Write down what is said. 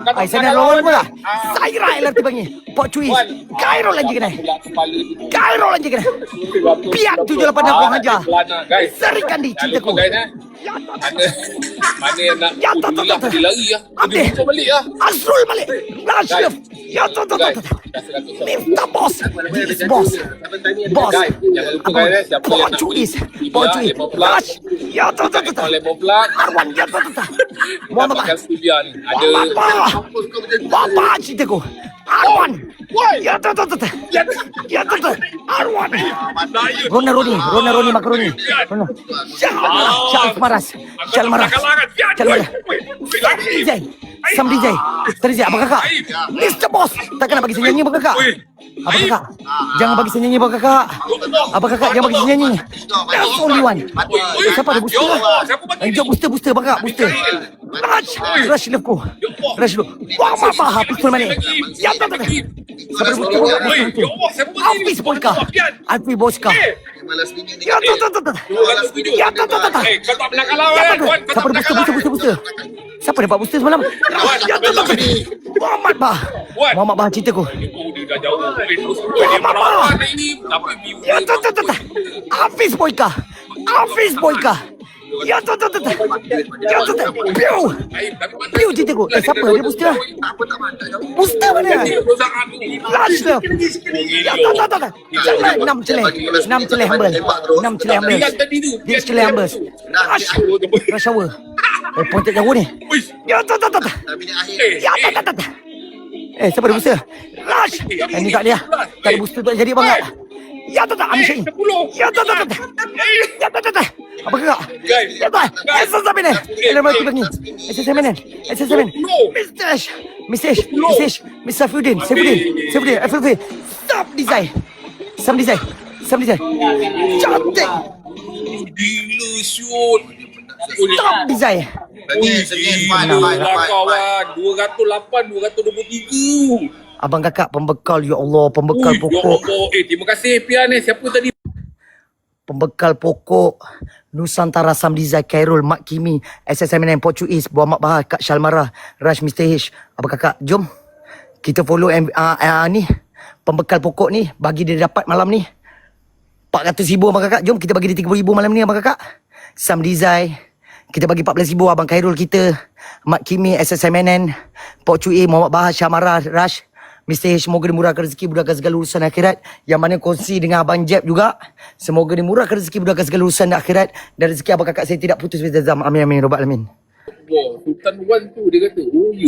Ay, sana lawan pula. Saya LRT bagi. Pok Cuis. Cairo lagi kena. Cairo lagi kena. Piat 78 aku hajar. Serikan di cintaku. Mana yang nak Ya, tak, tak, lah, tak. dia lari lah. Ambil. Dia balik lah. Azrul balik. Rashid. Ya, tak. Mr. Boss. This boss. Boss. Guys, jangan lupa guys, siapa Pok yang nak Cuis. beli Pok Libya, Cuis. lemon plat. Rash. Ya, tak. Lemon plat. Arwan. Ya, tak. Muhammad Dapatkan studia ni. Ada Bapa cintaku. Arwan. Ya, tak. Ya, tak. Arwan. Rona Roni makaroni. Rona. Syal Maras. Sam DJ. Apa kakak? Mr. Boss. Takkan nak bagi saya nyanyi apa kakak? Apa kakak? Jangan bagi saya nyanyi apa kakak? Apa kakak? Jangan bagi saya nyanyi. That's only one. Siapa ada booster? Jom booster kakak. Booster. Rush love. Wah, mama. Pistol mana? Ya, tak. Siapa ada booster? Hafiz Polka. Hafiz Boska. Ya, tak. Ya, tak. kau tak pernah kalah Ya, kan? tak. Siapa ada booster? Siapa dapat booster semalam? Ya, tak. Muhammad Bah cintaku. Dia dah jauh. Muhammad Bah. Tapi view Ya, tak. Hafiz Boyka. Ya, tak. Ya, tak. Piu cintaku. Siapa dia booster? Booster mana? Rush love. Ya, tak. Jangan 6 celeh humble. 6 celeh humble. Dia celeh humble. Rush hour. Point jauh ni. Ya, tak. Ya, tak. Siapa ada booster? Rush. Ni tak dia. Tak ada booster tak jadi banget. Ya, tak. Ambil Syain. Ya, tak. Ya, tak. Apa kakak? Ya, tak. SSM ni. Dia mati bagi. SSM ni. Mr. Saifuddin. FFV. Stop design. Sam design. Cantik. Gila shoot. Stop design. Kawan 208, 223. Abang kakak pembekal, ya Allah, pembekal Ya pokok. Allah. Terima kasih Pian ni. Siapa tadi? Pembekal pokok Nusantara Sam Design Khairul Mak Kimi SSM9 Pok Cuis Muhammad Bahar Kak Syalmara Rush Mr. H. Apa kakak? Jom kita follow ni pembekal pokok ni, bagi dia dapat malam ni 400,000 abang kakak. Jom kita bagi dia 30,000 malam ni abang kakak. Sam Design kita bagi 14,000 abang Khairul kita, Mak Kimi SSM9 Pok Cuis Muhammad Bahar Syalmara Rush Mr. H. Semoga dimurahkan rezeki, mudahkan segala urusan akhirat. Yang mana kongsi dengan Abang Jeb juga. Semoga dimurahkan rezeki, mudahkan segala urusan akhirat. Dan rezeki abang kakak saya tidak putus. Amin, amin, robbal alamin. Wah, Sultan Wan tu dia kata, oh ya.